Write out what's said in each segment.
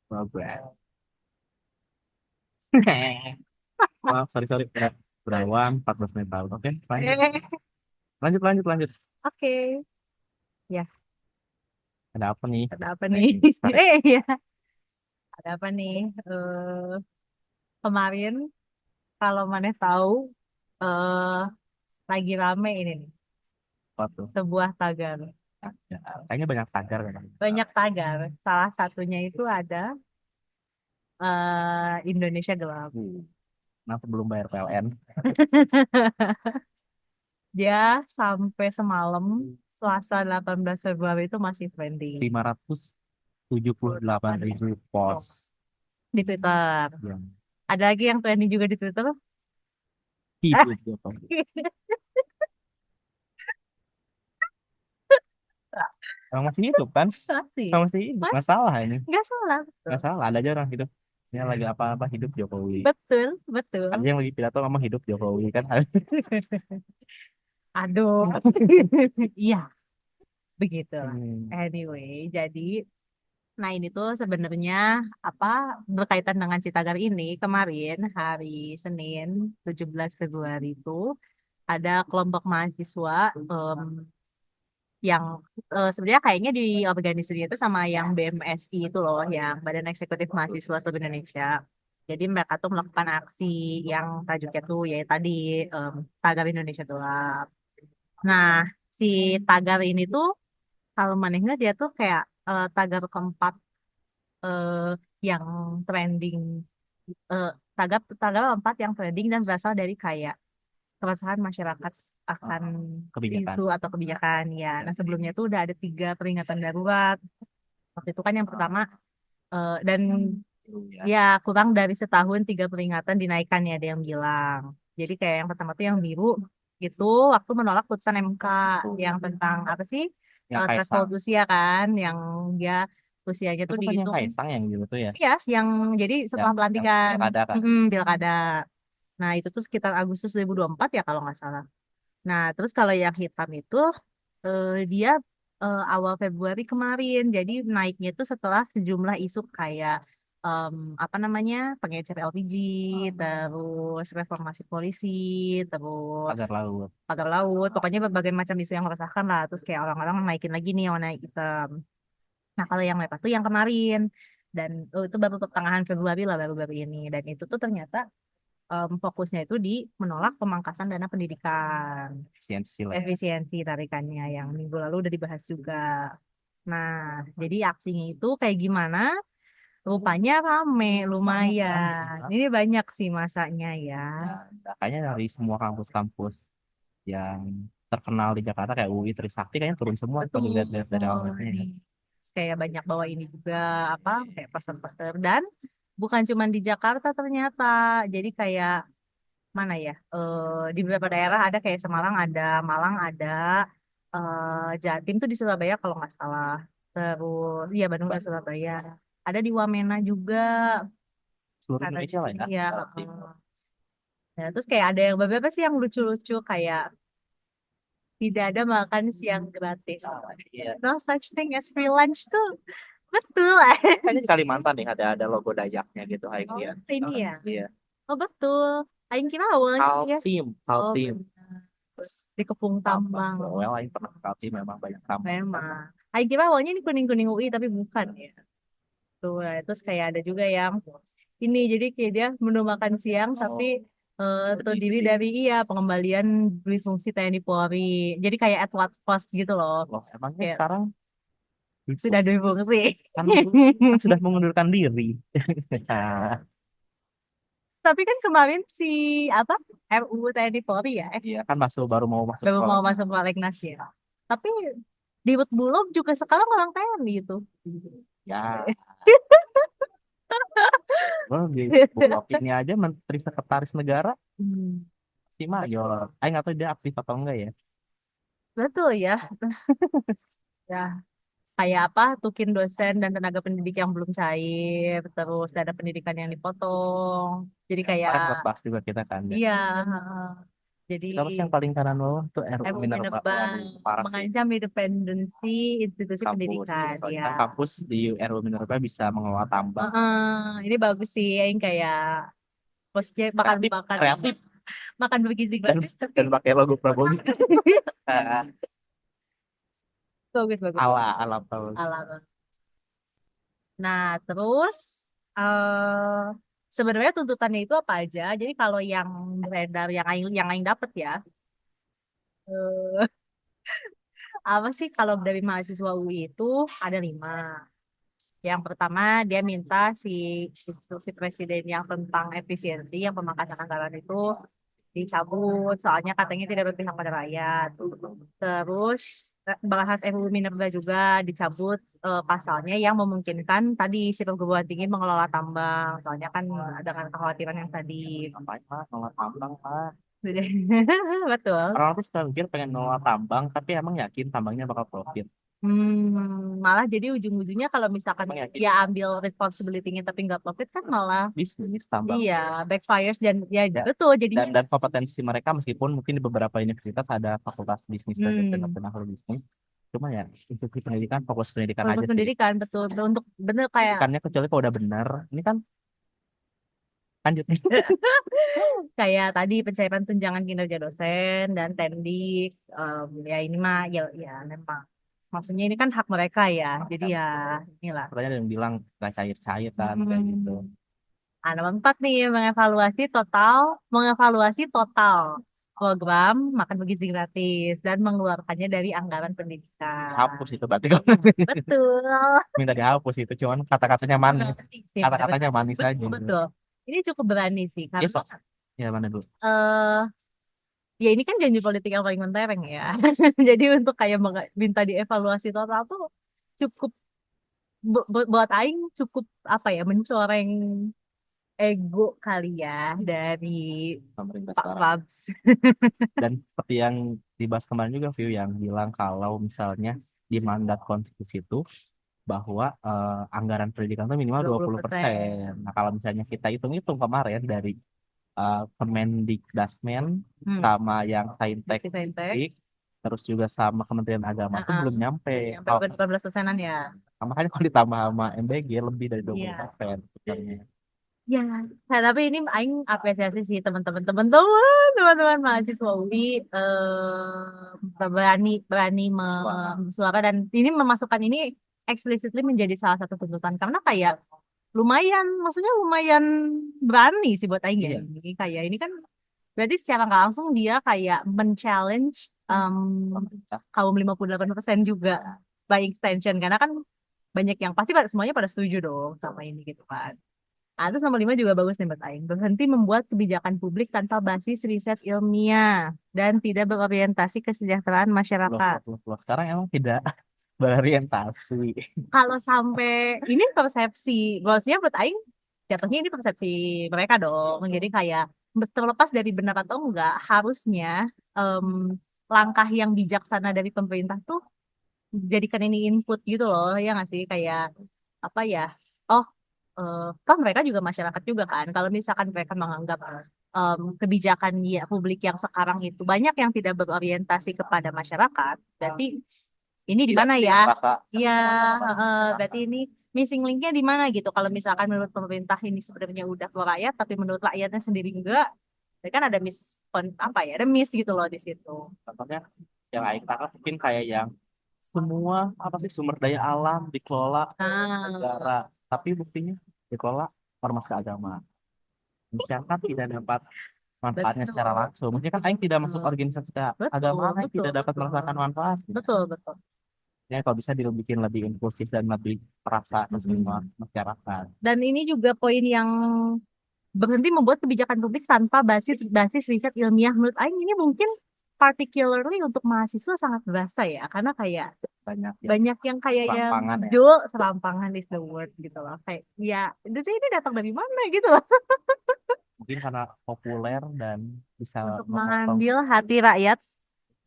Progress. Maaf, sorry. Berawang 14 menit lalu. Oke, lanjut. Eh, Lanjut. Oke, ya, Ada apa nih? ada apa nih? Tarik. Ya, ada apa nih? Eh, Kemarin, kalau Maneh tahu, eh lagi rame ini nih, Apa tuh? sebuah tagar. Ya, kayaknya banyak tagar kan. Banyak tagar. Salah satunya itu ada Indonesia Gelap. Kenapa belum bayar PLN? Dia sampai semalam, Selasa 18 Februari itu masih trending 578.000 post. di Twitter. Yang Ada lagi yang trending juga di Twitter. hidup Jokowi. Emang masih hidup kan? Masih. Emang masih hidup. Nggak Masih. salah ini. Nggak salah. Nggak Betul. salah. Ada aja orang hidup. Ini lagi apa-apa hidup Jokowi. Betul, Ada betul. yang lagi pidato ngomong hidup Jokowi kan. Aduh. Iya, begitulah. Hmm. Anyway, jadi nah ini tuh sebenarnya apa berkaitan dengan si tagar ini kemarin hari Senin 17 Februari itu ada kelompok mahasiswa yang sebenarnya kayaknya diorganisasinya itu sama yang BMSI itu loh, yang Badan Eksekutif Mahasiswa Seluruh Indonesia. Jadi mereka tuh melakukan aksi yang tajuknya tuh ya tadi Tagar Indonesia Gelap. Nah, si tagar ini tuh kalau manehnya dia tuh kayak tagar keempat eh, yang trending, eh, tagar tagar keempat yang trending dan berasal dari kayak keresahan masyarakat akan Kebijakan. isu atau kebijakan ya. Nah sebelumnya tuh udah ada tiga peringatan darurat. Waktu itu kan yang pertama dan Ya. ya kurang dari setahun tiga peringatan dinaikkan ya ada yang bilang. Jadi kayak yang pertama tuh yang biru itu waktu menolak putusan MK yang tentang apa sih Yang threshold Kaisang. usia kan, yang dia usianya Itu tuh bukan yang dihitung. Kaisang yang gitu tuh ya. Iya, yang jadi setelah Yang pelantikan pilkada kan. pilkada. Nah, itu tuh sekitar Agustus 2024 ya kalau nggak salah. Nah, terus kalau yang hitam itu dia awal Februari kemarin. Jadi naiknya itu setelah sejumlah isu kayak em, apa namanya pengecer LPG, terus reformasi polisi, terus Pagar laut. pagar laut. Pokoknya berbagai macam isu yang meresahkan lah. Terus kayak orang-orang naikin lagi nih yang warna hitam. Nah, kalau yang merah tuh yang kemarin. Dan itu baru pertengahan Februari lah baru-baru ini. Dan itu tuh ternyata fokusnya itu di menolak pemangkasan dana pendidikan, Efisiensi lah ya. efisiensi tarikannya yang minggu lalu udah dibahas juga. Nah, jadi aksinya itu kayak gimana? Rupanya rame, lumayan. Ini banyak sih masanya ya. Nah, kayaknya dari semua kampus-kampus yang terkenal di Jakarta kayak UI Trisakti kayaknya turun semua kalau Betul. dilihat dari Oh, awalnya nih. ya. Terus kayak banyak bawa ini juga apa kayak poster-poster dan bukan cuma di Jakarta ternyata. Jadi kayak mana ya? Di beberapa daerah ada kayak Semarang ada, Malang ada, Jatim tuh di Surabaya kalau nggak salah. Terus iya Bandung dan Surabaya. Ada di Wamena juga. Seluruh Ada Indonesia lah ya. iya. Nah, terus kayak ada yang beberapa sih yang lucu-lucu kayak tidak ada makan siang gratis. Iya. No such thing as free lunch tuh betul. Kayaknya di Kalimantan nih ada logo Dayaknya gitu, Hai Oh, Kian. ini ya. Iya. Oh betul. Aing kira awalnya ya. Kaltim, Oh Kaltim. benar. Di Kepung Tambang. Well, Aing pernah ke Kaltim memang banyak tambang di sana. Memang. Aing kira awalnya ini kuning-kuning UI tapi bukan ya. Tuh, nah, terus kayak ada juga yang ini jadi kayak dia menu makan siang tapi terdiri dari iya pengembalian duit fungsi TNI Polri. Jadi kayak at what cost gitu loh. Loh, Terus emangnya kayak sekarang itu sudah duit fungsi. kan, kan sudah mengundurkan diri. Nah, Tapi kan kemarin si apa RUU TNI Polri ya, iya kan baru mau masuk baru sekolah. mau masuk prolegnas ya. Tapi di Bulog juga sekarang orang TNI itu. Ya, oh, di Bulog ini aja Menteri Sekretaris Negara Hmm, si Mayor. Aing nggak tahu dia aktif atau enggak ya. betul ya. Ya, kayak apa tukin dosen dan tenaga pendidik yang belum cair, terus dana pendidikan yang dipotong. Jadi kayak Kemarin sempat bahas juga kita kan. iya, heeh. Jadi Kenapa sih yang paling kanan bawah tuh RU MUI Minerba? Minerba Waduh, parah sih. mengancam independensi institusi Kampus, iya. pendidikan. Soalnya Ya, kan kampus di RU Minerba bisa mengelola tambang. ini bagus sih, yang kayak maksudnya makan Kreatif, makan kreatif. makan bergizi Dan, gratis tapi dan pakai logo Prabowo. Ah, bagus bagus ala, bagus. ala Prabowo. Ala. Nah, terus eh sebenarnya tuntutannya itu apa aja? Jadi kalau yang beredar yang aing dapet ya, eh, apa sih kalau dari mahasiswa UI itu ada 5. Yang pertama dia minta si instruksi presiden yang tentang efisiensi, yang pemangkasan anggaran itu dicabut, soalnya katanya tidak berpihak pada rakyat. Terus bahas RUU Minerba juga dicabut pasalnya yang memungkinkan tadi si perguruan tinggi mengelola tambang, soalnya kan dengan kekhawatiran yang tadi. Ngapain lah, nolak tambang lah. Betul. Orang tuh suka mikir pengen nolak tambang, tapi emang yakin tambangnya bakal profit. Malah jadi ujung-ujungnya kalau misalkan Emang yakin dia ambil responsibility-nya tapi nggak profit kan malah bisnis tambang. iya backfires dan ya Ya, betul jadinya. dan kompetensi mereka meskipun mungkin di beberapa universitas ada fakultas bisnis dan dosen Hmm, ahli bisnis, cuma ya institusi pendidikan fokus pendidikan Fokus aja sih. pendidikan betul. Untuk bener kayak Ikannya kecuali kalau udah benar, ini kan lanjut nih. kayak tadi pencairan tunjangan kinerja dosen dan tendik. Ya ini mah ya memang maksudnya ini kan hak mereka ya, jadi ya inilah. Katanya ada yang bilang gak cair-cair kan kayak gitu. Hmm. Nah, nomor 4 nih mengevaluasi total program makan bergizi gratis dan mengeluarkannya dari anggaran Dihapus pendidikan. itu berarti kan. Betul. Minta dihapus itu, cuman kata-katanya manis. Sih, Kata-katanya benar-benar. manis aja gitu. Betul. Ini cukup berani sih Ya karena so, ya mana dulu. eh ya ini kan janji politik yang paling mentereng ya. Jadi untuk kayak minta dievaluasi total tuh cukup buat Aing cukup apa ya mencoreng ego kali ya dari Pemerintah Pak sekarang. Babs. Dan seperti yang dibahas kemarin juga View yang bilang kalau misalnya di mandat konstitusi itu bahwa anggaran pendidikan itu minimal dua dua puluh puluh persen. persen. Nah, kalau misalnya kita hitung-hitung kemarin dari Kemendikdasmen Hmm. sama yang Saintek Kita intek. Dik, terus juga sama Kementerian Agama tuh belum nyampe. Yang Kalau 18%-an ya. makanya kalau ditambah sama MBG lebih dari dua puluh Iya. persen sebenarnya. Ya, nah, tapi ini Aing apresiasi sih teman-teman mahasiswa UI berani berani bersuara dan ini memasukkan ini explicitly menjadi salah satu tuntutan karena kayak lumayan, maksudnya lumayan berani sih buat Aing ya Iya, ini kayak ini kan berarti secara nggak langsung dia kayak men-challenge pemerintah. kaum 58% juga by extension karena kan banyak yang pasti semuanya pada setuju dong sama ini gitu kan. Nah, terus nomor 5 juga bagus nih buat Aing. Berhenti membuat kebijakan publik tanpa basis riset ilmiah dan tidak berorientasi kesejahteraan Loh, masyarakat. loh, loh, loh. Sekarang emang tidak berorientasi. Kalau sampai ini persepsi, maksudnya buat Aing jatuhnya ini persepsi mereka dong. Jadi kayak terlepas dari benar atau enggak, harusnya em, langkah yang bijaksana dari pemerintah tuh jadikan ini input gitu loh, ya nggak sih? Kayak apa ya? Oh, toh mereka juga masyarakat juga kan. Kalau misalkan mereka menganggap kebijakan ya, publik yang sekarang itu banyak yang tidak berorientasi kepada masyarakat, berarti ini di Tidak mana ya? merasa Iya, berarti ini missing linknya di mana gitu. Kalau misalkan menurut pemerintah ini sebenarnya udah ke rakyat, tapi menurut rakyatnya sendiri enggak, berarti kan ada apa ya? Ada miss gitu loh di situ. contohnya yang Aing tangkap mungkin kayak yang semua apa sih sumber daya alam dikelola negara, Ah, tapi buktinya dikelola ormas keagamaan. Misalkan tidak dapat manfaatnya secara betul, langsung. Maksudnya kan Aing tidak masuk organisasi betul, keagamaan, Aing betul, tidak dapat betul, merasakan manfaat. betul, betul. Ya kalau bisa dibikin lebih inklusif dan lebih terasa ke semua Mm-mm. masyarakat. Dan ini juga poin yang berhenti membuat kebijakan publik tanpa basis basis riset ilmiah. Menurut Aing ini mungkin particularly untuk mahasiswa sangat berasa ya, karena kayak Banyak yang banyak yang kayak yang serampangan ya. Jul serampangan is the word gitu loh. Kayak ya, itu sih ini datang dari mana gitu loh. Mungkin karena populer dan bisa Untuk memotong. mengambil hati rakyat,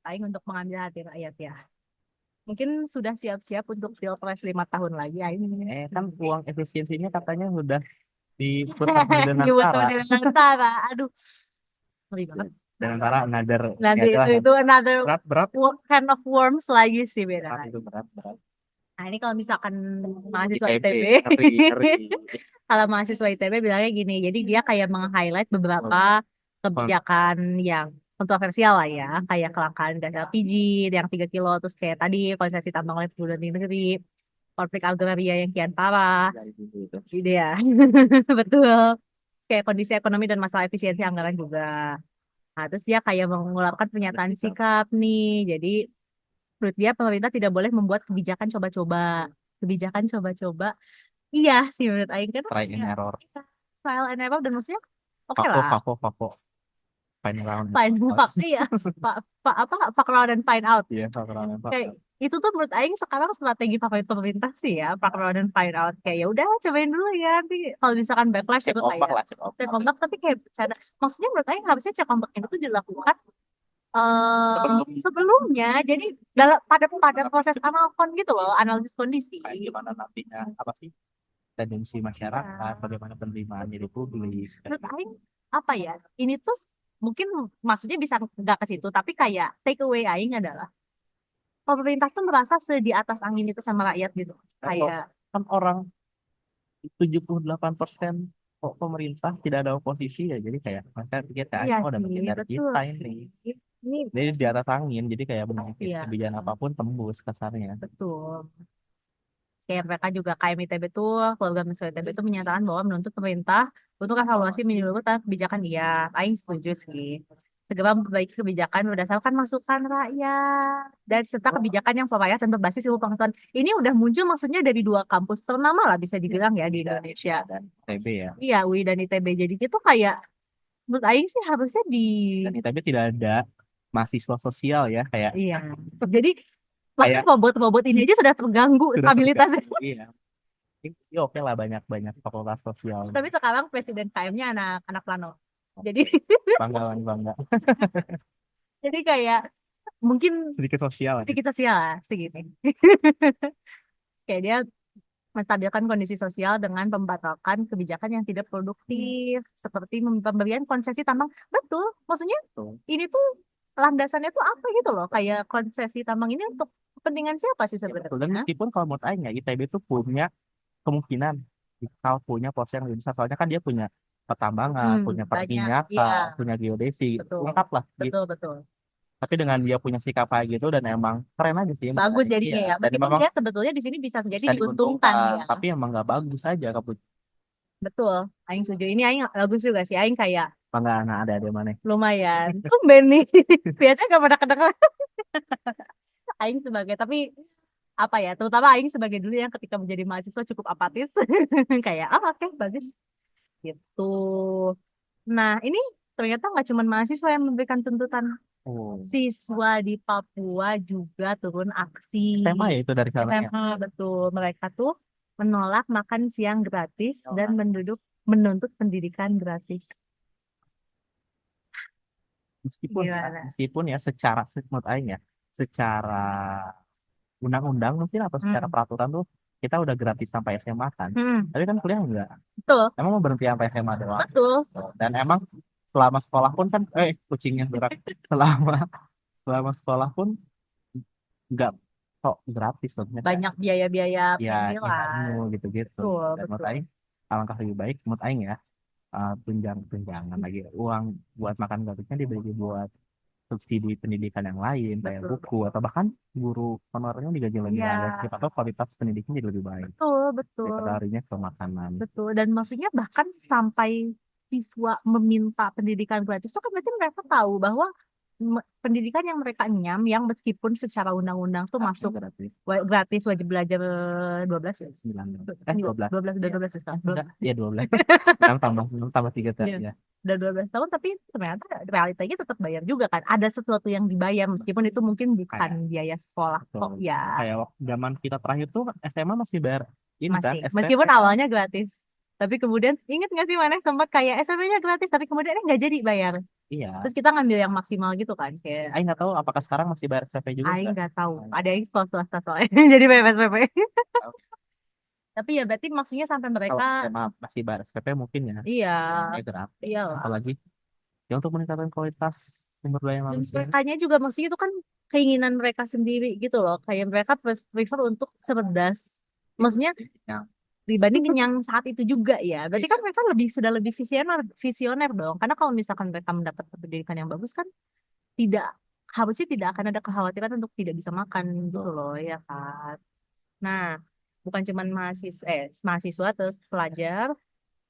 Aing untuk mengambil hati rakyat ya. Mungkin sudah siap-siap untuk pilpres 5 tahun lagi. Aing Kan uang efisiensinya katanya udah diputar di dibuat Danantara. dengan tentara. Aduh, ngeri banget. Dan antara another ini Nanti adalah itu another berat berat kind of worms lagi sih, beda berat lagi. itu berat berat. Nah, ini kalau misalkan mahasiswa ITB ITB, ngeri ngeri. kalau mahasiswa ITB bilangnya gini, jadi dia kayak meng-highlight beberapa Kon- kebijakan yang kontroversial lah ya, kayak kelangkaan gas LPG yang 3 kilo, terus kayak tadi konsesi tambang oleh perguruan tinggi negeri, konflik agraria yang kian parah, Dari dulu itu. gitu ya. Betul. Kayak kondisi ekonomi dan masalah efisiensi anggaran juga. Nah, terus dia kayak mengeluarkan pernyataan sikap nih. Jadi, menurut dia pemerintah tidak boleh membuat kebijakan coba-coba. Kebijakan coba-coba. Iya sih menurut Aing kan Try and ya, error. kita trial and error dan maksudnya oke Fako lah. fako fako. Final round. Find Out. iya, apa fuck around and find out. Iya, fako round and fuck Kayak out. itu tuh menurut Aing sekarang strategi favorit pemerintah sih ya, fuck around and find out. Kayak ya udah cobain dulu ya, nanti kalau misalkan backlash Cek itu ombak kayak lah, cek cek ombak. ombak, tapi kayak bercanda. Maksudnya menurut Aing harusnya cek ombak itu dilakukan Sebelum sebelumnya, jadi dalam pada proses analkon gitu loh, analisis kondisi. kayak gimana nantinya apa sih tendensi masyarakat, Ya, bagaimana penerimaan di publik. menurut Aing apa ya? Ini tuh mungkin maksudnya bisa nggak ke situ, tapi kayak take away Aing adalah pemerintah tuh merasa di atas angin itu sama rakyat gitu. Atau Kayak kan orang 78% kok pemerintah tidak ada oposisi ya, jadi kayak mereka pikir kayak iya oh udah sih, bagian dari betul. kita ini. Ini Jadi di atas angin, jadi kayak mungkin iya, kebijakan apapun tembus kasarnya. betul. Kayak mereka juga KM ITB tuh, keluarga mahasiswa ITB tuh menyatakan bahwa menuntut pemerintah untuk evaluasi menyeluruh terhadap kebijakan dia. Aing setuju sih. Segera memperbaiki kebijakan berdasarkan masukan rakyat dan serta kebijakan yang pro rakyat dan berbasis ilmu pengetahuan. Ini udah muncul maksudnya dari dua kampus ternama lah bisa dibilang ya di Indonesia. Dan TB ya. Iya, UI dan ITB. Jadi itu kayak menurut Aing sih harusnya di Dan TB tidak ada mahasiswa sosial ya, kayak iya. Jadi bahkan kayak robot-robot ini aja sudah terganggu sudah stabilitasnya. terganggu. Iya. Ya oke lah, banyak banyak fakultas sosial. Tapi sekarang presiden KM-nya anak anak Plano. Jadi Bangga bangga. jadi kayak mungkin Sedikit sosial ya. sedikit sosial lah segini. Kayak dia menstabilkan kondisi sosial dengan membatalkan kebijakan yang tidak produktif seperti pemberian konsesi tambang. Betul, maksudnya Tuh. ini tuh landasannya tuh apa gitu loh? Kayak konsesi tambang ini untuk kepentingan siapa sih Ya, betul. Dan sebenarnya? meskipun kalau menurut Aing ya, ITB itu punya kemungkinan kalau punya porsi yang lebih besar, soalnya kan dia punya pertambangan, punya Banyak, iya, perminyakan, punya geodesi, betul, lengkap lah gitu. betul, betul. Tapi dengan dia punya sikap kayak gitu dan emang keren aja sih menurut Bagus Aing. jadinya Iya. ya. Dan Meskipun memang dia sebetulnya di sini bisa menjadi bisa diuntungkan diuntungkan, ya. tapi emang nggak bagus aja kabut. Betul. Aing setuju. Ini Aing bagus juga sih. Aing kayak Bangga anak ada mana. lumayan. Tumben nih. Biasanya gak pernah kedengeran. Aing sebagai, tapi apa ya, terutama Aing sebagai dulu yang ketika menjadi mahasiswa cukup apatis. Kayak, oh oke, bagus. Gitu. Nah, ini ternyata nggak cuma mahasiswa yang memberikan tuntutan. Oh, Siswa di Papua juga turun aksi. SMA ya itu dari sana ya. SMA, betul. Mereka tuh menolak makan siang gratis dan Oh. menuntut pendidikan gratis. Gimana? Meskipun ya secara menurut Aing ya, secara undang-undang mungkin atau secara Hmm. peraturan tuh kita udah gratis sampai SMA kan. Hmm, Tapi kan kuliah enggak. betul, Emang mau berhenti sampai SMA doang. betul. Dan emang selama sekolah pun kan kucingnya berak. Selama selama sekolah pun enggak kok gratis sebenarnya. Banyak biaya-biaya Ya ilmu pendidikan. gitu-gitu. Betul, Dan menurut betul. Aing alangkah lebih baik menurut Aing ya, tunjangan lagi uang buat makan gratisnya diberi buat subsidi pendidikan yang lain kayak Betul, buku atau bahkan guru honorernya digaji lebih iya, layak gitu, atau kualitas pendidikan jadi lebih baik betul, betul, daripada harinya ke makanan. betul. Dan maksudnya bahkan sampai siswa meminta pendidikan gratis itu kan berarti mereka tahu bahwa pendidikan yang mereka nyam, yang meskipun secara undang-undang tuh masuk Gratis gratis wajib belajar 12 ya? 9 12, 12 udah ya 12 ya sekarang. enggak ya 12 enam tambah 3 Iya. ya. Udah 12 tahun tapi ternyata realitanya tetap bayar juga kan. Ada sesuatu yang dibayar meskipun itu mungkin bukan Kayak biaya sekolah kok tuh, ya. kayak waktu zaman kita terakhir tuh SMA masih bayar ini kan Masih. SPP Meskipun kan. awalnya gratis. Tapi kemudian inget gak sih mana sempat kayak SMP-nya gratis tapi kemudian nggak jadi bayar. Iya, Terus kita ngambil yang maksimal gitu kan kayak Aing nggak tahu apakah sekarang masih bayar SPP juga Aing enggak. nggak tahu. Ada yang sekolah swasta soalnya jadi bayar SPP. Tapi ya berarti maksudnya sampai Kalau mereka SMA masih bayar SPP mungkin ya iya gratis iyalah apalagi Ya untuk meningkatkan kualitas sumber daya Dan manusia. merekanya juga maksudnya itu kan keinginan mereka sendiri gitu loh. Kayak mereka prefer untuk cerdas. Maksudnya Ya, dibanding yang saat itu juga ya. Berarti kan mereka sudah lebih visioner visioner dong. Karena kalau misalkan mereka mendapat pendidikan yang bagus kan tidak harusnya tidak akan ada kekhawatiran untuk tidak bisa makan gitu betul. loh ya kan. Nah, bukan cuman mahasiswa terus pelajar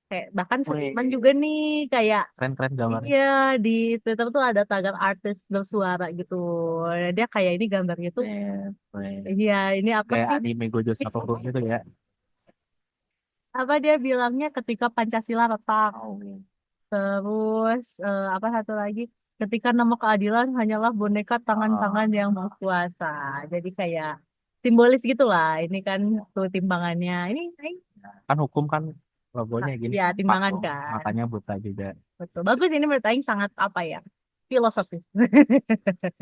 kayak bahkan Wih, seniman juga nih kayak keren-keren gambarnya. iya di Twitter tuh ada tagar artis bersuara gitu. Dia kayak ini gambarnya tuh Keren. iya ini apa Kayak sih? anime Gojo Satoru gitu ya. Apa dia bilangnya ketika Pancasila retak. Oh, Terus apa satu lagi? Ketika nama keadilan hanyalah boneka tangan-tangan yang berkuasa. Jadi kayak simbolis gitu lah. Ini kan tuh timbangannya. Ini kan hukum kan logonya gini ya timbangan patung, kan. makanya buta juga. Betul. Bagus ini menurut Aing sangat apa ya? Filosofis.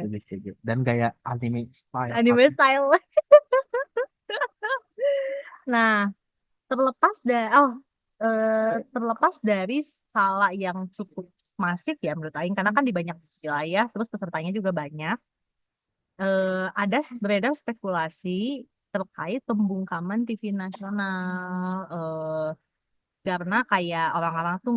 Gitu. Dan kayak anime style Anime style. Nah, terlepas dari terlepas dari skala yang cukup masif ya menurut Aing karena kan di banyak wilayah terus pesertanya juga banyak. Ada beredar spekulasi terkait pembungkaman TV nasional karena kayak orang-orang tuh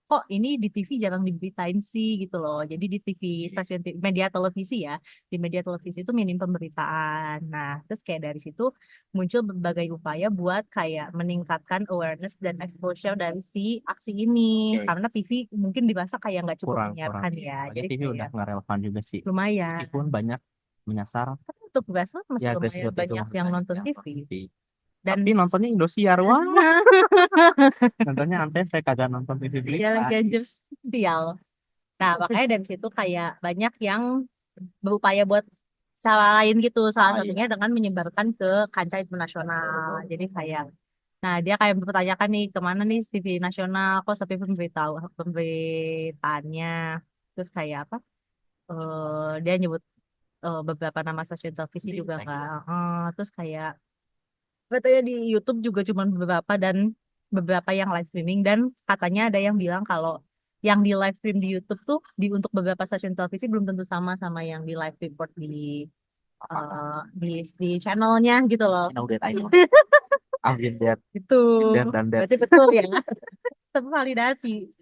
kok ini di TV jarang diberitain sih gitu loh. Jadi di TV stasiun media televisi ya, di media televisi itu minim pemberitaan. Nah, terus kayak dari situ muncul berbagai upaya buat kayak meningkatkan awareness dan exposure dari si aksi ini. Oke, Karena TV mungkin dirasa kayak nggak cukup kurang kurang menyiarkan ya. ya. Soalnya Jadi TV udah kayak nggak relevan juga sih. lumayan. Meskipun banyak menyasar Tapi untuk grassroots masih ya lumayan grassroots itu banyak yang nonton yang TV. TV. Dan Tapi nontonnya Indosiar, wah, nontonnya Antv kagak nonton TV ya berita. lagi aja sial. Nah, makanya dari situ kayak banyak yang berupaya buat cara lain gitu. Salah Ah satunya iya, dengan menyebarkan ke kancah internasional. Jadi kayak, nah dia kayak mempertanyakan nih kemana nih TV nasional, kok sepi pemberitaannya. Terus kayak apa? Dia nyebut beberapa nama stasiun televisi juga berita enggak. gitu. Terus kayak katanya di YouTube juga cuma beberapa dan beberapa yang live streaming dan katanya ada yang bilang kalau yang di live stream di YouTube tuh untuk beberapa stasiun televisi belum tentu sama sama yang di live report Apakah di channelnya gitu loh. you know that I know, I've been there, Itu dan that, berarti betul ya. Tervalidasi.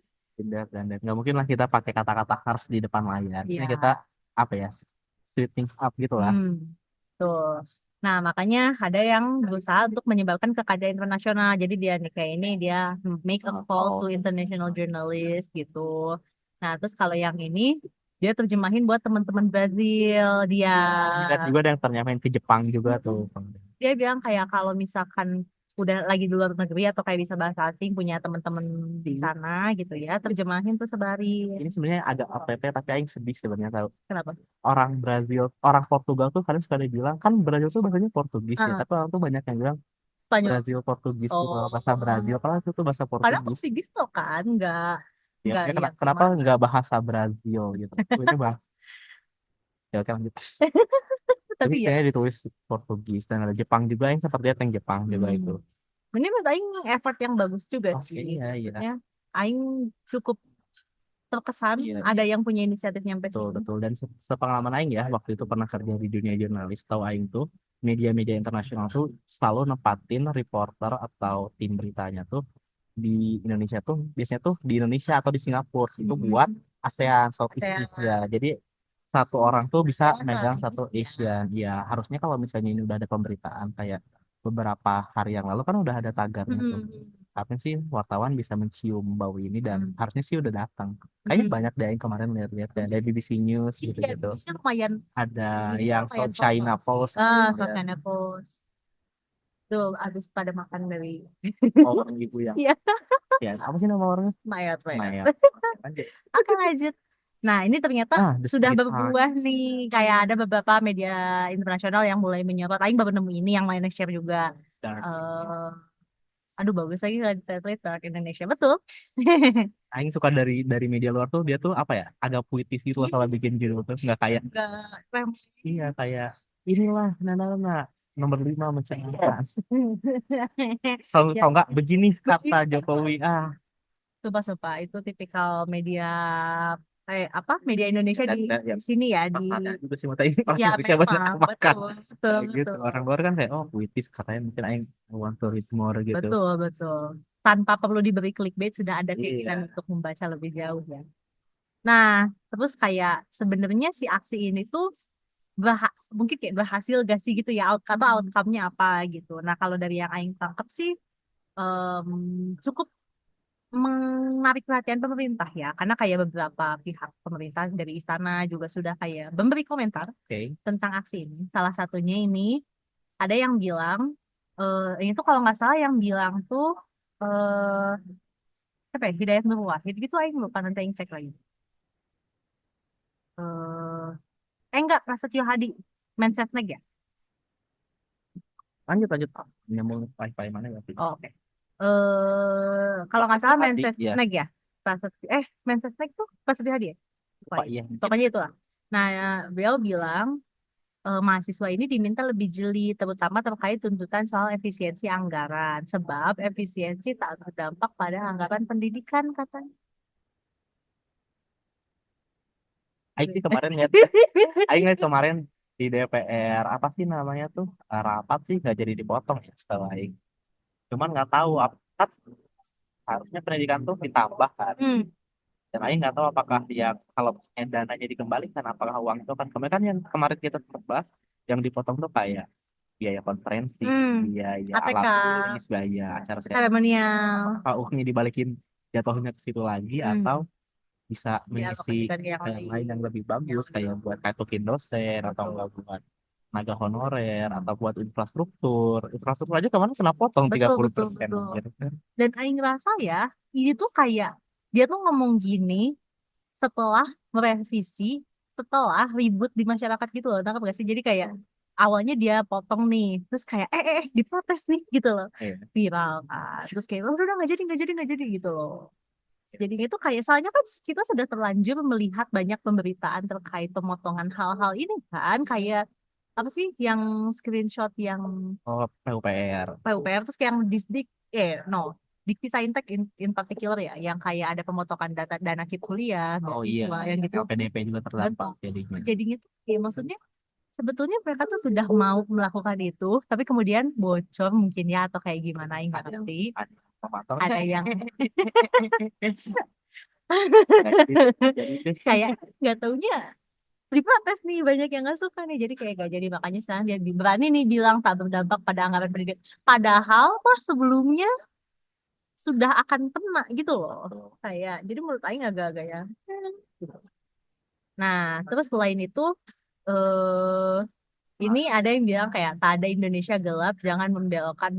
nggak mungkin lah kita pakai kata-kata harus di depan layar. Ini kita Iya. apa ya, sweeping up gitu lah. Hmm. Tuh. Nah, makanya ada yang berusaha untuk menyebarkan ke kancah internasional. Jadi dia nih kayak ini dia make a call to Oh, international journalist gitu. Nah, terus kalau yang ini dia terjemahin buat teman-teman Brazil. lihat juga ada yang ternyata ke Jepang juga tuh. Dia bilang kayak kalau misalkan udah lagi di luar negeri atau kayak bisa bahasa asing punya teman-teman di sana gitu ya, terjemahin tuh sebarin. Ini sebenarnya agak OTT tapi aing sedih sebenarnya tahu. Kenapa? Orang Brazil, orang Portugal tuh kadang suka dibilang kan Brazil tuh bahasanya Portugis ya, Ah, tapi orang tuh banyak yang bilang Spanyol. Brazil Portugis gitu, Oh, bahasa Brazil kalau itu tuh bahasa karena Portugis. Portugis tuh kan Ya, nggak ya yang kenapa kemana. nggak bahasa Brazil gitu? Tuh, ini bahasa ya kan gitu. Tapi Tapi ya, kayaknya ditulis Portugis dan ada Jepang juga yang seperti yang Jepang juga itu. hmm. Ini menurut Aing effort yang bagus juga Oke, sih. iya iya. Maksudnya Aing cukup terkesan Iya, ada yang punya inisiatif nyampe betul sini. betul dan sepengalaman Aing ya waktu itu pernah kerja di dunia jurnalis tahu Aing tuh media-media internasional tuh selalu nempatin reporter atau tim beritanya tuh di Indonesia tuh biasanya tuh di Indonesia atau di Singapura itu buat Mm-mm. ASEAN Southeast Saya Asia jadi satu orang tuh bisa megang satu Asian ya harusnya kalau misalnya ini udah ada pemberitaan kayak beberapa hari yang lalu kan udah ada tagarnya tuh Mm-mm. harusnya sih wartawan bisa mencium bau ini dan Mm. harusnya sih udah datang. Kayaknya Mm. banyak deh yang kemarin lihat-lihat kayak dari BBC News Iya, gitu-gitu. Indonesia lumayan Ada Indonesia yang lumayan South China promosi. Post. South Ya, China Post. Tuh, abis pada makan dari orang ibu yang Iya, ya apa sih nama orangnya? Mayat, Mayat. Maya. Lanjut. Oke, lanjut. Nah, ini ternyata Ah, The sudah Street berbuah Arts. nih. Kayak ada beberapa media internasional yang mulai menyorot. Aing baru nemu ini yang lainnya share juga. Dark. eh Aduh, bagus lagi di translate Dark Indonesia. Betul. Aing suka dari media luar tuh dia tuh apa ya agak puitis gitu loh kalau bikin judul tuh nggak kayak Enggak, rem. iya kayak inilah nah nomor 5 mencegah kalau Ya, kalau nggak begini kata Jokowi ah Sumpah-sumpah itu tipikal media apa media Indonesia Dan, ya di sini ya di masanya juga sih mata ini orang ya Indonesia banyak memang kemakan betul betul kayak gitu. betul Orang luar kan kayak oh puitis katanya mungkin aing want to read more gitu. betul betul tanpa perlu diberi clickbait sudah ada keinginan Iya. untuk membaca lebih jauh ya. Nah, terus kayak sebenarnya si aksi ini tuh mungkin kayak berhasil gak sih gitu ya, atau outcome-nya apa gitu. Nah, kalau dari yang Aing tangkap sih em, cukup menarik perhatian pemerintah ya, karena kayak beberapa pihak pemerintah dari istana juga sudah kayak memberi komentar Oke. tentang aksi ini. Salah satunya ini ada yang bilang, ini tuh kalau nggak salah yang bilang tuh apa ya, Hidayat Nur Wahid gitu, Aing lupa nanti Aing cek lagi. Enggak, Prasetyo Hadi, Mensesnek ya. Lanjut lanjut. Nyambung wifi mana ya? Oh, oke. Kalau nggak Prasetyo salah Hadi ya. Mensesnek ya. Mensesnek tuh Prasetyo Hadi ya. Lupa Lupa ya. iya mungkin. Pokoknya itulah. Nah, beliau bilang mahasiswa ini diminta lebih jeli, terutama terkait tuntutan soal efisiensi anggaran, sebab efisiensi tak berdampak pada anggaran pendidikan katanya. Aing sih kemarin lihat Aing lihat kemarin di DPR apa sih namanya tuh rapat sih nggak jadi dipotong ya setelah Aing. Cuman nggak tahu kan harusnya pendidikan tuh ditambah kan. Hmm, Dan Aing nggak tahu apakah yang kalau misalnya dananya dikembalikan apakah uang itu kan kemarin kan yang kemarin kita sempat bahas yang dipotong tuh kayak biaya konferensi, hmm, biaya ATK, alat tulis, biaya acara seremonial, apakah uangnya dibalikin jatuhnya ke situ lagi atau hmm, bisa mengisi dialokasikan ke yang ke yang lain lain. yang lebih bagus kayak buat kartukin dosen atau Betul, enggak buat tenaga honorer atau buat infrastruktur aja kemarin kena potong tiga betul, puluh betul, persen betul. gitu kan. Dan Aing rasa ya, ini tuh kayak dia tuh ngomong gini setelah merevisi, setelah ribut di masyarakat gitu loh, tangkap gak sih? Jadi kayak awalnya dia potong nih, terus kayak diprotes nih gitu loh, Iya. viral kan. Terus kayak oh, udah nggak jadi nggak jadi nggak jadi gitu loh. Jadinya itu kayak soalnya kan kita sudah terlanjur melihat banyak pemberitaan terkait pemotongan hal-hal ini kan, kayak apa sih yang screenshot yang Oh, PUPR. PUPR terus kayak yang disdik no Dikti Saintek in particular ya yang kayak ada pemotongan data dana KIP kuliah Oh iya, beasiswa yang gitu LPDP juga terdampak betul jadinya. jadinya tuh ya maksudnya sebetulnya mereka tuh sudah mau melakukan itu tapi kemudian bocor mungkin ya atau kayak gimana yang nggak ngerti Ada pemotong ada yang jadi itu sih kayak nggak taunya diprotes nih banyak yang nggak suka nih jadi kayak gak jadi makanya sekarang dia berani nih bilang tak berdampak pada anggaran pendidikan padahal pas sebelumnya sudah akan kena gitu loh kayak jadi menurut Aing agak-agak ya gitu. Nah terus selain itu eh ini ada yang bilang kayak tak ada Indonesia gelap jangan membelokkan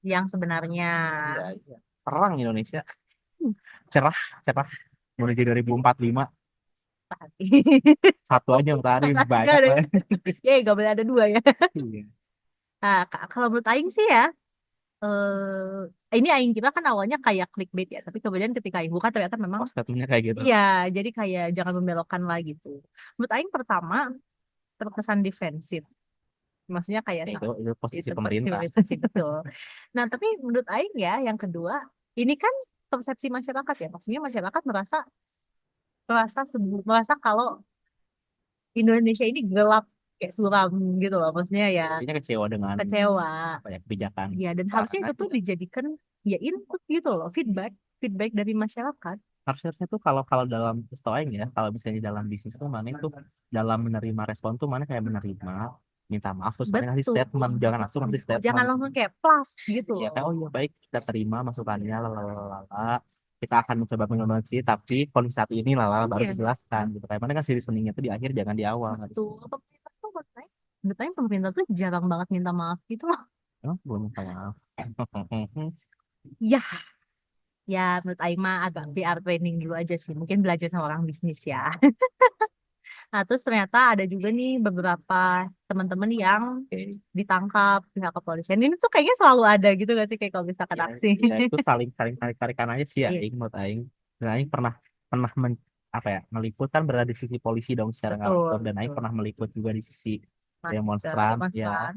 yang sebenarnya. ya, iya. Terang Indonesia, Hmm, cerah, cerah menuju 2045. hati. Satu aja matahari Gak banyak ada lah. ya gak boleh ada dua ya. Iya. Nah, kalau menurut Aing sih ya ini Aing kira kan awalnya kayak clickbait ya tapi kemudian ketika Aing buka ternyata memang Oh, statementnya kayak gitu. iya jadi kayak jangan membelokkan lah gitu. Menurut Aing pertama terkesan defensif. Maksudnya kayak Ya, itu posisi itu pemerintah. itu sih betul. Nah, tapi menurut Aing ya, yang kedua, ini kan persepsi masyarakat ya. Maksudnya masyarakat merasa kalau Indonesia ini gelap kayak suram gitu loh. Maksudnya ya Intinya kecewa dengan kecewa. apa ya kebijakan Ya, dan sekarang harusnya itu aja. tuh dijadikan ya input gitu loh, feedback dari masyarakat. Harusnya tuh kalau kalau dalam setahu Aing ya, kalau misalnya dalam bisnis tuh mana itu dalam menerima respon tuh mana kayak menerima, minta maaf terus mana ngasih Betul. statement, jangan langsung ngasih Jangan statement. langsung kayak plus gitu Ya loh. kayak oh iya baik kita terima masukannya lalalala. Kita akan mencoba mengoreksi tapi kondisi saat ini lala baru Iya, dijelaskan gitu. Kayak mana kan sih reasoningnya tuh di akhir jangan di awal betul. harusnya. Pemerintah tuh menurut saya pemerintah tuh jarang banget minta maaf gitu loh. Oh, belum minta maaf. Ya, ya menurut Aing mah agak PR training dulu aja sih. Mungkin belajar sama orang bisnis ya. Nah, terus ternyata ada juga nih beberapa teman-teman yang Oke. ditangkap pihak kepolisian. Ini tuh kayaknya selalu ada gitu gak sih kayak kalau misalkan Ya, aksi. ya itu saling saling tarik tarikan aja sih ya Iya, Aing menurut Aing. Dan Aing pernah pernah apa ya meliput kan berada di sisi polisi dong secara nggak betul, langsung dan Aing betul. pernah meliput juga di sisi Mas, demonstran ya demonstran.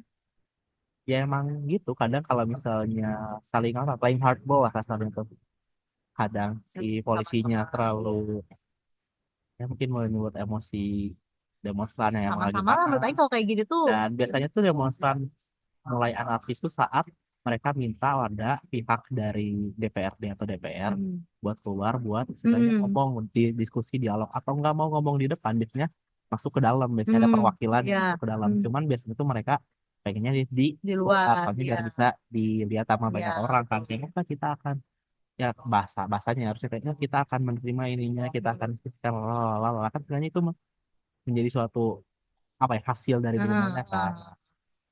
ya emang gitu kadang kalau misalnya saling apa playing hardball lah kasarnya tuh kadang si polisinya terlalu ya mungkin menyebut emosi demonstran yang emang lagi Sama-sama lah menurut Aing panas. kalau kayak gitu tuh. Dan biasanya tuh demonstran mulai anarkis tuh saat mereka minta ada pihak dari DPRD atau DPR Hmm. buat keluar buat sebenarnya Hmm. ngomong di diskusi dialog atau nggak mau ngomong di depan biasanya masuk ke dalam biasanya ada Hmm. perwakilan yang Ya. masuk ke dalam Hmm. cuman biasanya tuh mereka pengennya di Di luar luar soalnya ya. biar bisa dilihat sama banyak Ya. orang kan kayaknya "Pak, kita akan ya bahasanya harusnya kayaknya kita akan menerima ininya kita akan diskusikan lalala kan sebenarnya itu menjadi suatu apa ya hasil dari Heeh, demonya kan heeh.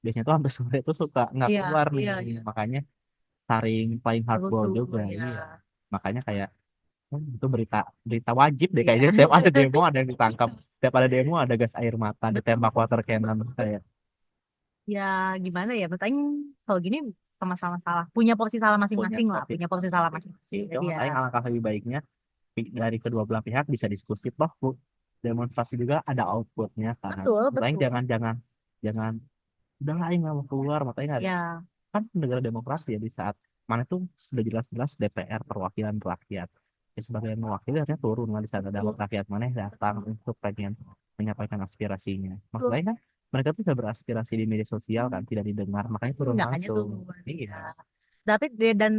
biasanya tuh hampir sore itu suka nggak Iya, keluar nih iya, iya. makanya saring playing hardball Rusuh, juga ya. iya makanya kayak itu berita berita wajib deh Iya. kayaknya tiap ada demo ada yang ditangkap tiap ada demo ada gas air mata Betul. ditembak water cannon kayak Ya, gimana ya? Berarti kalau gini sama-sama salah. Punya porsi salah punya masing-masing lah. topik Punya porsi salah masing-masing. itu Jadi ya, makanya alangkah lebih baiknya dari kedua belah pihak bisa diskusi toh Bu. Demonstrasi juga ada outputnya kan betul, makanya betul. jangan jangan jangan udah lah nggak mau keluar makanya nggak ada Ya, kan negara demokrasi ya di saat mana tuh sudah jelas-jelas DPR perwakilan rakyat ya sebagai mewakili harusnya turun lah di saat ada betul. rakyat mana yang datang untuk pengen menyampaikan aspirasinya Betul. maksudnya kan mereka tuh sudah beraspirasi di media sosial kan tidak didengar makanya turun Nggak hanya langsung turun. Ya. iya Tapi dan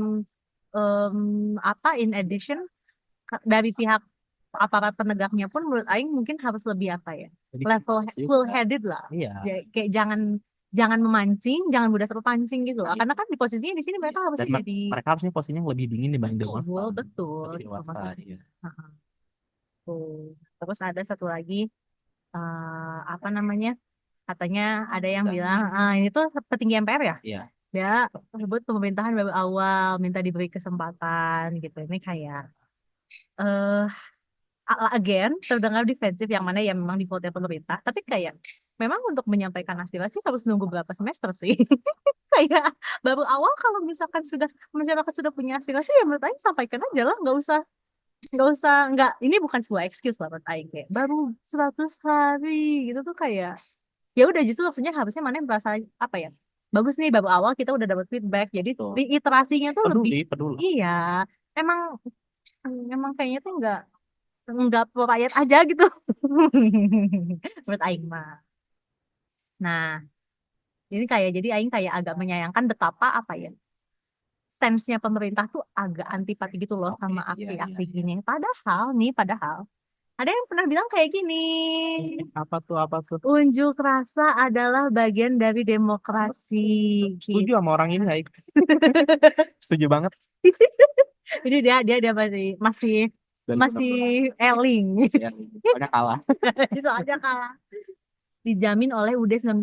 em, apa in addition dari pihak aparat penegaknya pun menurut Aing mungkin harus lebih apa ya jadi level cool juga headed lah iya ya, kayak jangan jangan memancing jangan mudah terpancing gitu loh karena kan di posisinya di sini mereka dan harusnya jadi mereka harusnya posisinya yang lebih dingin dibanding betul demonstran betul lebih gitu dewasa maksudnya. iya Heeh. Tuh. Terus ada satu lagi apa namanya katanya ada yang bilang ini tuh petinggi MPR ya iya dia sebut pemerintahan baru awal minta diberi kesempatan gitu ini kayak eh again terdengar defensif yang mana ya memang defaultnya pemerintah tapi kayak memang untuk menyampaikan aspirasi harus nunggu berapa semester sih kayak baru awal kalau misalkan sudah masyarakat sudah punya aspirasi ya menurut Aing sampaikan aja lah nggak usah nggak ini bukan sebuah excuse lah menurut Aing kayak baru 100 hari gitu tuh kayak ya udah justru maksudnya harusnya mana yang merasa apa ya bagus nih baru awal kita udah dapat feedback jadi tuh di iterasinya tuh lebih peduli peduli iya emang emang kayaknya tuh nggak pro rakyat aja gitu menurut Aing mah nah ini kayak jadi Aing kayak agak menyayangkan betapa apa ya stance-nya pemerintah tuh agak antipati gitu loh oke sama iya iya aksi-aksi iya gini padahal ada yang pernah bilang kayak gini apa tuh unjuk rasa adalah bagian dari demokrasi setuju gitu. sama orang ini Haik setuju banget Jadi dia masih masih masih 2016 eling ya soalnya kalah itu aja kalah dijamin oleh UUD 1945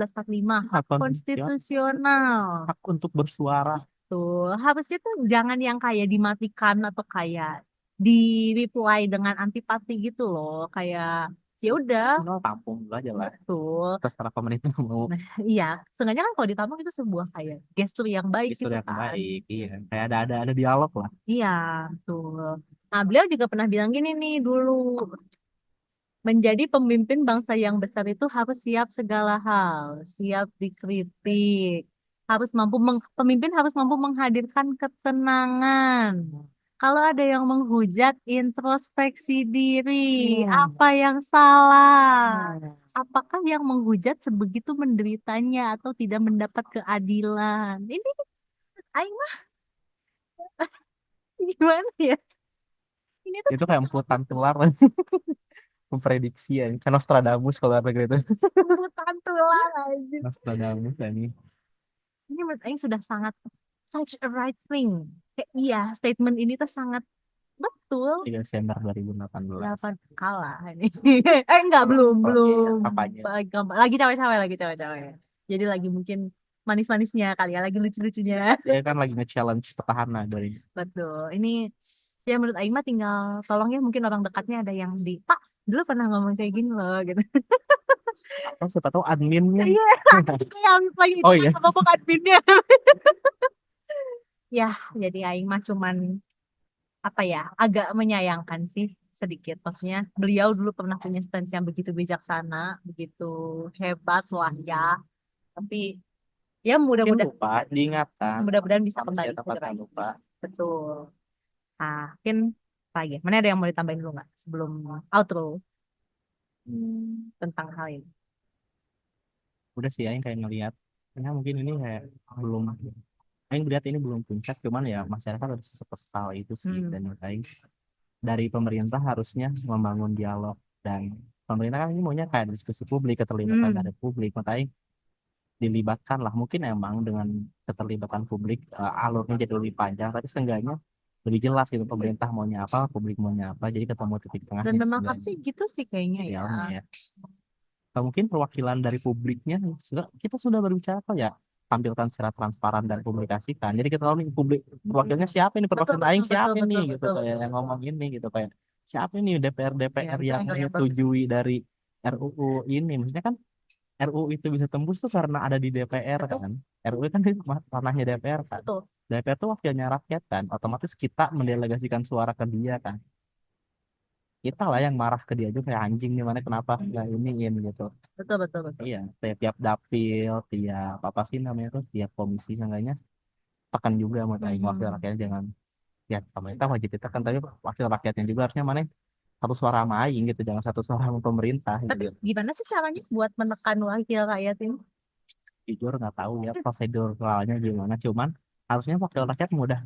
hak hak konstitusional konstitusional. hak untuk bersuara Tuh, harusnya tuh jangan yang kayak dimatikan atau kayak di reply dengan antipati gitu loh. Kayak ya udah, minimal tampung dulu aja lah betul. terserah pemerintah mau Nah, iya, seenggaknya kan kalau ditampung itu sebuah kayak gestur yang baik justru gitu yang kan. baik iya kayak ada dialog lah Iya, betul. Nah, beliau juga pernah bilang gini nih dulu, menjadi pemimpin bangsa yang besar itu harus siap segala hal, siap dikritik, pemimpin harus mampu menghadirkan ketenangan. Kalau ada yang menghujat, introspeksi diri, apa yang salah? Apakah yang menghujat sebegitu menderitanya atau tidak mendapat keadilan? Ini aing mah gimana ya? Ini tuh itu kayak emputan tular memprediksi ya kan Nostradamus kalau luar negeri itu kebutaan tulang aja. Nostradamus ya ini Ini menurut Aing sudah sangat such a right thing. Kayak iya, statement ini tuh sangat betul. 3 Desember 2018 Delapan kalah ini. Enggak belum oh iya belum. kampanye Lagi cawe-cawe lagi cawe-cawe. Jadi lagi mungkin manis-manisnya kali ya, lagi lucu-lucunya. dia kan lagi nge-challenge petahana dari Betul. Ini ya menurut Aing mah tinggal tolong ya mungkin orang dekatnya ada yang di Pak dulu pernah ngomong kayak gini loh gitu. oh siapa tahu adminnya Iya, itu yang lagi oh itu iya ngomong adminnya. Ya, jadi Aing mah cuman apa ya agak menyayangkan sih sedikit maksudnya beliau dulu pernah punya stance yang begitu bijaksana begitu hebat lah ya tapi ya mungkin mudah-mudahan lupa diingatkan mudah-mudahan bisa manusia kembali tempat segera lupa betul Mungkin lagi. Mana ada yang mau ditambahin dulu nggak sebelum outro tentang hal ini? Udah sih Aing kayak ngelihat, ya mungkin ini kayak belum, Aing lihat ini belum puncak, cuman ya masyarakat harus sekesal itu sih. Hmm. Dan menurut Aing dari pemerintah harusnya membangun dialog, dan pemerintah kan ini maunya kayak diskusi publik, keterlibatan Hmm. dari publik. Menurut Aing dilibatkan lah, mungkin emang dengan keterlibatan publik alurnya jadi lebih panjang, tapi seenggaknya lebih jelas gitu pemerintah maunya apa, publik maunya apa, jadi ketemu titik Dan tengahnya memang seenggaknya harusnya gitu sih kayaknya ya. idealnya ya. Atau mungkin perwakilan dari publiknya kita sudah berbicara kok ya, tampilkan secara transparan dan publikasikan. Jadi kita tahu nih publik perwakilannya siapa, ini Betul, perwakilan betul, aing betul, siapa ini betul, gitu, betul, kayak betul. yang ngomong ini gitu, kayak siapa ini DPR Ya, DPR itu yang angle yang bagus. menyetujui dari RUU ini. Maksudnya kan RUU itu bisa tembus tuh karena ada di DPR Betul, kan. RUU kan itu ranahnya DPR kan. betul, DPR tuh wakilnya rakyat kan. Otomatis kita mendelegasikan suara ke dia kan. Kita lah yang marah ke dia juga, kayak anjing nih mana kenapa nggak iniin gitu. betul, betul, betul. Iya, tiap dapil, tiap apa sih namanya tuh, tiap komisi seenggaknya tekan juga mau aing wakil Hmm. rakyatnya jangan, ya pemerintah wajib ditekan, tapi wakil rakyatnya juga harusnya mana satu suara sama aing gitu, jangan satu suara sama pemerintah Tapi gitu. gimana sih caranya buat menekan wakil rakyat ini? Jujur nggak tahu ya proseduralnya gimana, cuman harusnya wakil rakyat mudah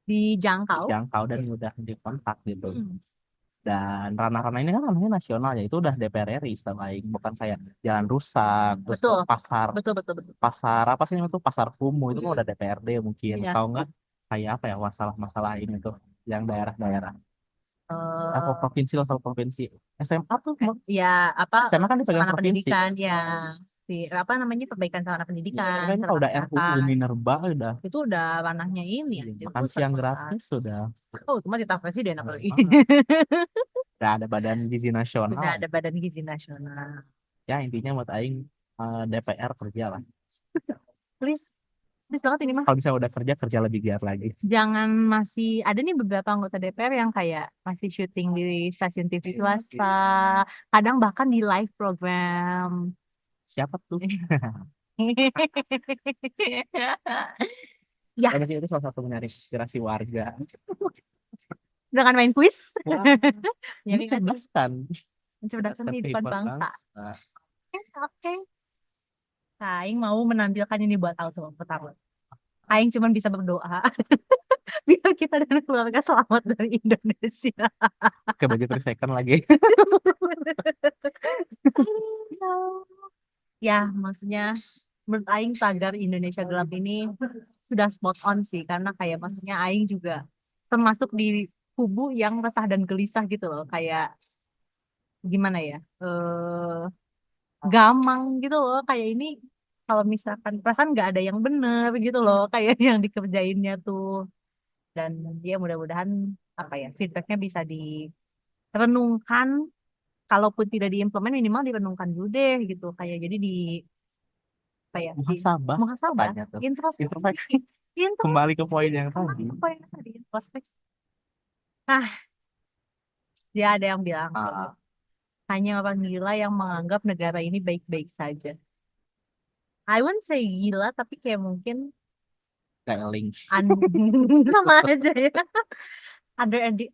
Dijangkau? dijangkau dan mudah dikontak gitu. Hmm. Dan ranah-ranah ini kan ranahnya nasional ya, itu udah DPR RI setahu aing, bukan kayak jalan rusak terus Betul, pasar, betul, betul, betul. pasar apa sih itu, pasar kumuh itu kan Hmm. udah DPRD mungkin, Iya. kalau nggak kayak apa ya, masalah-masalah ini tuh yang daerah-daerah atau Eh, provinsi, level provinsi. SMA tuh ya apa SMA kan dipegang sarana provinsi pendidikan kan. ya si apa namanya perbaikan sarana Ya, pendidikan, kayaknya kalau sarana udah RUU kesehatan Minerba udah, itu udah ranahnya ini ya, iya, jadi makan pusat siang pusat. gratis sudah. Oh, itu mah titah presiden apalagi. Udah ada Badan Gizi Sudah Nasional. ada Badan Gizi Nasional. Ya intinya buat aing DPR kerja lah. Please, please banget ini mah. Kalau bisa udah kerja, kerja lebih giat lagi. Jangan masih ada nih beberapa anggota DPR yang kayak masih syuting di stasiun TV swasta, kadang bahkan di live program. Siapa tuh? Ya, Karena itu salah satu menarik inspirasi warga. jangan main kuis. Wah, ini Jadi kan cerdaskan. mencerdaskan Cerdaskan kehidupan kehidupan bangsa. bangsa. Oke. Nah, Aing mau menampilkan ini buat auto pertama. Aing cuma bisa berdoa biar kita dan keluarga selamat dari Indonesia. Oke, bagi 3 second lagi. Ya, maksudnya menurut Aing tagar Indonesia Gelap ini sudah spot on sih, karena kayak maksudnya Aing juga termasuk di kubu yang resah dan gelisah gitu loh, kayak gimana ya, gamang gitu loh, kayak ini kalau misalkan perasaan nggak ada yang bener gitu loh, kayak yang dikerjainnya tuh. Dan dia mudah-mudahan apa ya feedbacknya bisa direnungkan, kalaupun tidak diimplement minimal direnungkan dulu deh gitu, kayak jadi di apa ya di Muhasabah. muhasabah, Tanya tuh. introspeksi, Introspeksi. Kembali ke introspeksi poin yang kembali tadi. ke poin yang tadi, introspeksi. Nah, dia ada yang bilang Ah, hanya orang gila yang menganggap negara ini baik-baik saja. I won't say gila, tapi kayak mungkin kayak link. sama aja ya.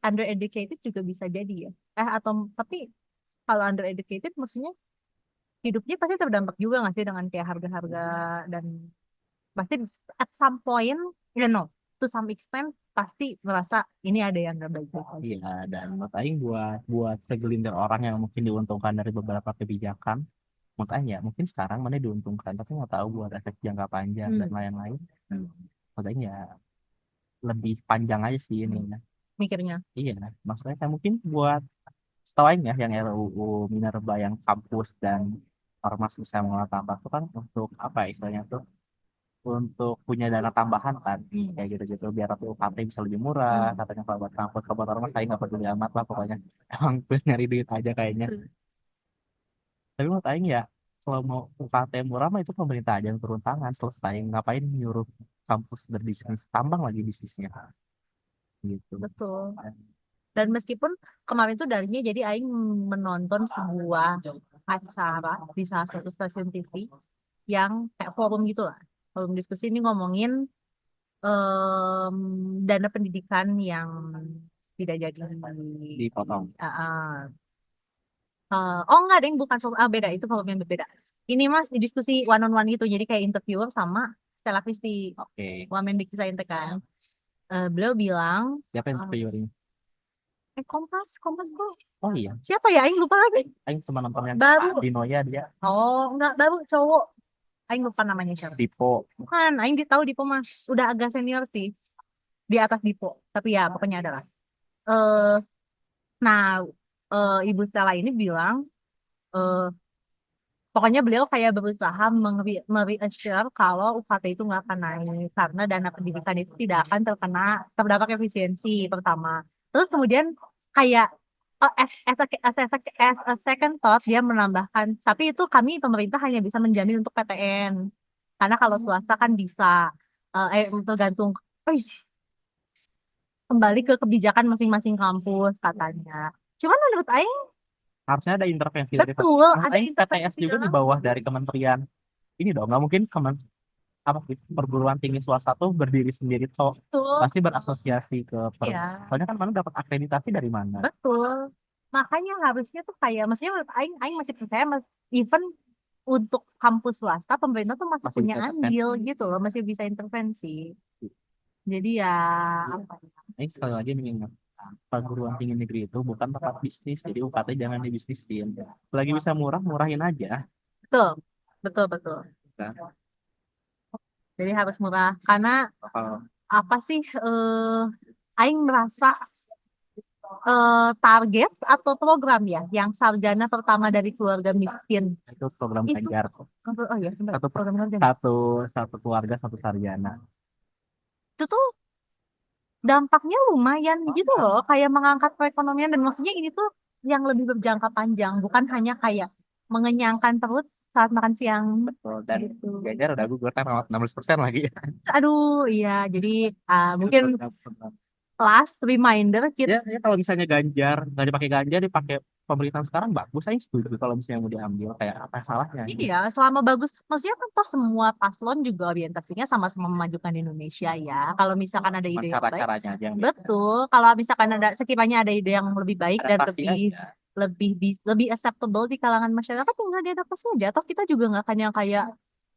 Undereducated juga bisa jadi ya. Atau tapi kalau undereducated maksudnya hidupnya pasti terdampak juga nggak sih dengan kayak harga-harga, dan pasti at some point, you know, to some extent pasti merasa ini ada yang nggak baik-baik aja. Iya, dan menurut Aing buat buat segelintir orang yang mungkin diuntungkan dari beberapa kebijakan, menurut Aing ya mungkin sekarang mana diuntungkan, tapi nggak tahu buat efek jangka panjang dan Hmm. lain-lain. Hmm. Menurut Aing ya lebih panjang aja sih ini. Hmm. Mikirnya. Iya, maksudnya kayak mungkin buat, setahu Aing ya, yang RUU Minerba yang kampus dan ormas bisa mengolah tambah itu kan untuk apa ya istilahnya tuh, untuk punya dana tambahan kan, Hmm. kayak gitu-gitu biar aku UKT bisa lebih murah Hmm. katanya. Kalau buat kampus, kalau buat ormas saya nggak peduli amat lah pokoknya. Emang terus nyari duit aja kayaknya. Tapi menurut Aing ya, kalau mau UKT murah mah itu pemerintah aja yang turun tangan selesai, ngapain nyuruh kampus berbisnis, tambang lagi bisnisnya gitu. Betul. Dan meskipun kemarin tuh darinya jadi Aing menonton sebuah acara di salah satu stasiun TV yang kayak forum gitu lah. Forum diskusi ini ngomongin em, dana pendidikan yang tidak jadi Dipotong. oh enggak deh bukan beda itu forum yang berbeda. Ini Mas diskusi one on one gitu jadi kayak interviewer sama Stella Christy Oke. Wamendikti kan. Beliau bilang Siapa yang eh, interviewernya? Kompas kok. Oh iya. Siapa ya? Aing lupa lagi. Aing cuma nonton yang Baru. Dinoya dia. Oh, enggak baru cowok. Aing lupa namanya siapa. Dipo. Bukan, Aing tahu Dipo Mas. Udah agak senior sih. Di atas Dipo. Tapi ya pokoknya adalah. Eh, nah, Ibu Stella ini bilang, eh, pokoknya beliau kayak berusaha mereassure kalau UKT itu nggak akan naik karena dana pendidikan itu tidak akan terdampak efisiensi pertama. Terus kemudian kayak as a second thought dia menambahkan, tapi itu kami pemerintah hanya bisa menjamin untuk PTN karena kalau swasta kan bisa tergantung eh, kembali ke kebijakan masing-masing kampus katanya. Cuman menurut Aing Harusnya ada intervensi dari betul menurut ada Aing PTS intervensi juga di dalam bawah dari kementerian ini dong. Nggak mungkin apa sih perguruan tinggi swasta tuh berdiri sendiri toh betul. pasti berasosiasi ke Ya, soalnya kan mana dapat akreditasi dari mana. betul. Makanya harusnya tuh kayak, maksudnya menurut Aing masih percaya, even untuk kampus swasta, pemerintah tuh masih Masih punya bisa andil gitu loh, masih bisa intervensi. Jadi ya, apa ya? Aing sekali lagi mengingat perguruan tinggi negeri itu bukan tempat bisnis jadi UKT jangan dibisnisin selagi bisa murah murahin aja Betul, betul, betul. kan. Jadi harus murah. Karena Kalau apa sih, Aing merasa target atau program ya, yang sarjana pertama dari keluarga miskin itu program itu, Ganjar oh ya, benar, satu program kerja. satu satu keluarga satu sarjana. Itu tuh dampaknya lumayan gitu loh, kayak mengangkat perekonomian dan maksudnya ini tuh yang lebih berjangka panjang, bukan hanya kayak mengenyangkan perut saat makan siang Betul. Dan gitu. Ganjar udah gugur kan 16% lagi. Aduh, iya, jadi mungkin last reminder kita Ya, ya kalau misalnya Ganjar nggak dipakai Ganjar dipakai pemerintahan sekarang bagus saya setuju kalau misalnya mau diambil kayak apa salahnya ini gitu. ya selama bagus, maksudnya kan toh semua paslon juga orientasinya sama-sama memajukan Indonesia ya. Kalau misalkan ada Cuma ide yang baik, cara-caranya aja yang beda. betul. Kalau misalkan ada sekiranya ada ide yang lebih baik dan Adaptasi lebih aja. lebih acceptable di kalangan masyarakat, tinggal diadaptasi aja. Toh kita juga nggak akan yang kayak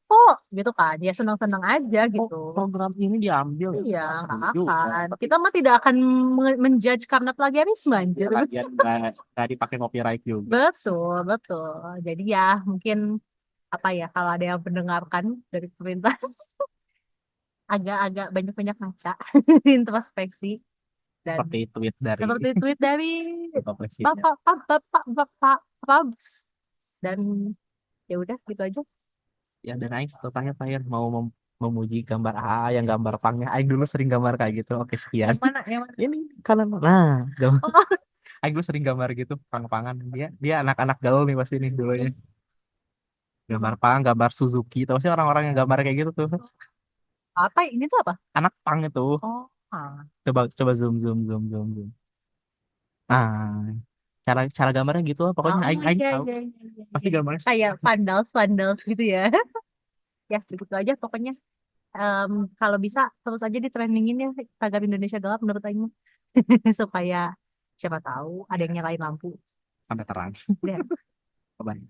oh gitu kan, ya senang-senang aja Oh, gitu. program ini diambil ya. Iya, nggak Setuju. akan. Kita mah tidak akan menjudge karena plagiarisme, anjir. Lagian nggak dipakai copyright juga. Betul, betul. Jadi ya mungkin apa ya kalau ada yang mendengarkan dari pemerintah agak-agak banyak-banyak ngaca, introspeksi dan Seperti tweet dari seperti tweet dari Bapak Presiden. Bapak Prabs dan ya udah gitu aja. Ya dan Aing satu tanya terakhir mau memuji gambar AA yang gambar pangnya. Aing dulu sering gambar kayak gitu. Oke sekian. Yang mana? Yang mana? Ini kalian nah gambar. Oh, Aing dulu sering gambar gitu pang-pangan. Dia anak-anak gaul nih pasti nih dulunya. Gambar pang, gambar Suzuki. Tahu sih orang-orang yang gambar kayak gitu tuh. apa ini tuh apa? Anak pang itu. Oh, Coba coba zoom zoom zoom zoom zoom. Ah, cara cara gambarnya gitu lah. Pokoknya oh Aing iya tahu. iya iya iya, Pasti iya. gambarnya. Kayak vandals gitu ya. Ya begitu aja pokoknya. Em, Kalau bisa terus aja di trendingin ya tagar Indonesia Gelap menurut Aing supaya siapa tahu ada yang nyalain lampu. Sampai terang. Ya. Bye.